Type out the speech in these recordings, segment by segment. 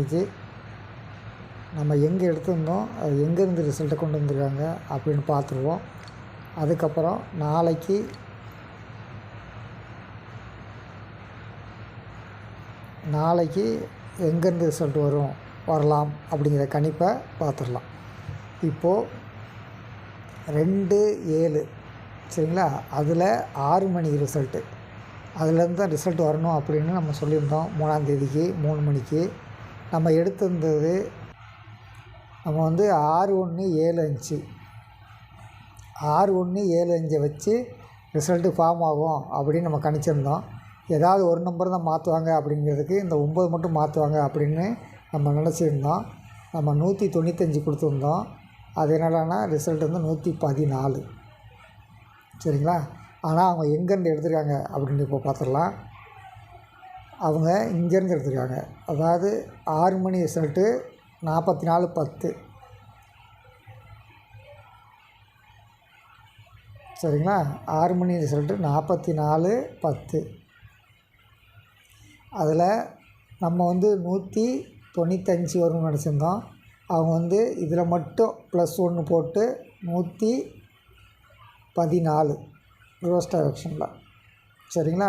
வந்துருச்சு. நம்ம எங்கே எடுத்திருந்தோம், அது எங்கேருந்து ரிசல்ட்டை கொண்டு வந்திருக்காங்க அப்படின்னு பார்த்துருவோம். அதுக்கப்புறம் நாளைக்கு எங்கேருந்து ரிசல்ட் வரலாம் அப்படிங்கிற கணிப்பை பார்த்துடலாம். இப்போது 2/7 சரிங்களா, அதில் 6 மணி ரிசல்ட்டு, அதுலேருந்து தான் ரிசல்ட் வரணும் அப்படின்னு நம்ம சொல்லியிருந்தோம். 3ஆம் தேதிக்கு 3 மணிக்கு நம்ம எடுத்திருந்தது. நம்ம வந்து 6175 வச்சு ரிசல்ட்டு ஃபார்ம் ஆகும் அப்படின்னு நம்ம கணிச்சிருந்தோம். ஏதாவது ஒரு நம்பர் தான் மாற்றுவாங்க அப்படிங்கிறதுக்கு இந்த 9 மட்டும் மாற்றுவாங்க அப்படின்னு நம்ம நினச்சிருந்தோம். நம்ம 195 கொடுத்துருந்தோம். அது என்னடானா ரிசல்ட் வந்து 114 சரிங்களா. ஆனால் அவங்க எங்கேருந்து எடுத்துருக்காங்க அப்படின்னு இப்போ பார்த்துடலாம். அவங்க இங்கேருந்து எடுத்துருக்காங்க. அதாவது 6 மணி ரிசல்ட்டு 44/10 சரிங்களா. 6 மணி ரிசல்ட்டு 44/10. அதில் நம்ம வந்து 195 வரும்னு நினச்சிருந்தோம். அவங்க வந்து இதில் மட்டும் +1 போட்டு 114 ரிவர்ஸ் டைரக்ஷனில் சரிங்களா.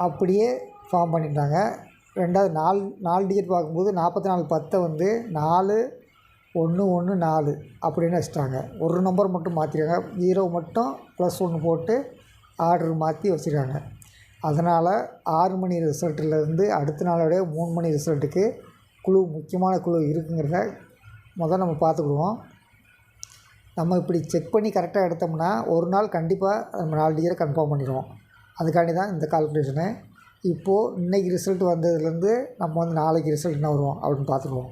அப்படியே ஃபார்ம் பண்ணிட்டாங்க. ரெண்டாவது 4 டிஜிட் பார்க்கும்போது 44/10 வந்து 4114 அப்படின்னு வச்சுட்டாங்க. ஒரு நம்பர் மட்டும் மாற்றிருக்காங்க. 0 மட்டும் +1 போட்டு ஆர்டர் மாற்றி வச்சுருக்காங்க. அதனால் 6 மணி ரிசல்ட்டிலேருந்து அடுத்த நாளோடைய 3 மணி ரிசல்ட்டுக்கு முக்கியமான குழு இருக்குங்கிறத முதல்ல நம்ம பார்த்துக்குடுவோம். நம்ம இப்படி செக் பண்ணி கரெக்டாக எடுத்தோம்னா ஒரு நாள் கண்டிப்பாக நம்ம 4 டிஜிட்டை கன்ஃபார்ம் பண்ணிடுவோம். அதுக்காண்டி தான் இந்த கால்குலேஷனு. இப்போது இன்றைக்கி ரிசல்ட் வந்ததுலேருந்து நம்ம வந்து நாளைக்கு ரிசல்ட் என்ன வருவோம் அப்படின்னு பார்த்துக்குவோம்.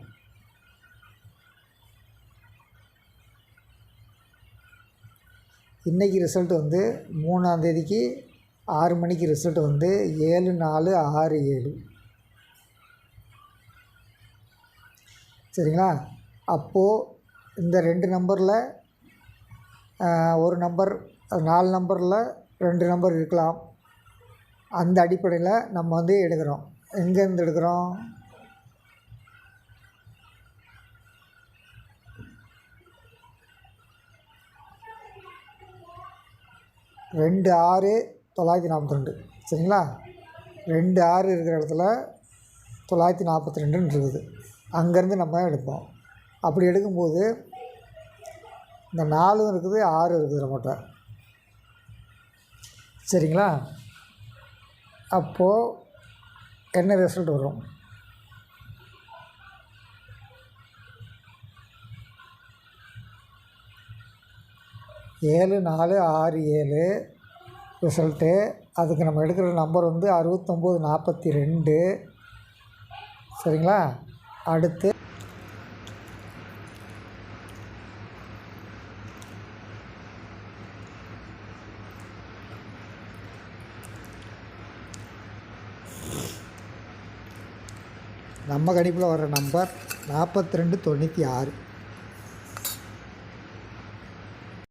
இன்றைக்கி ரிசல்ட் வந்து 3ஆம் தேதிக்கு 6 மணிக்கு ரிசல்ட் வந்து 7467 சரிங்களா. அப்போது இந்த 2 நம்பரில் ஒரு நம்பர் 4 நம்பரில் 2 நம்பர் இருக்கலாம். அந்த அடிப்படையில் நம்ம வந்து எடுக்கிறோம். எங்கேருந்து எடுக்கிறோம், 26,942 சரிங்களா. 26 இருக்கிற இடத்துல 942 இருக்குது. அங்கேருந்து நம்ம எடுப்போம். அப்படி எடுக்கும்போது இந்த 4 இருக்குது, 6 இருக்குது நம்மகிட்ட சரிங்களா. அப்போது என்ன ரிசல்ட் வரும், ஏழு 4 6 7 ரிசல்ட்டு. அதுக்கு நம்ம எடுக்கிற நம்பர் வந்து 6942 சரிங்களா. அடுத்து நம்ம கணிப்பில் வர்ற நம்பர் 4296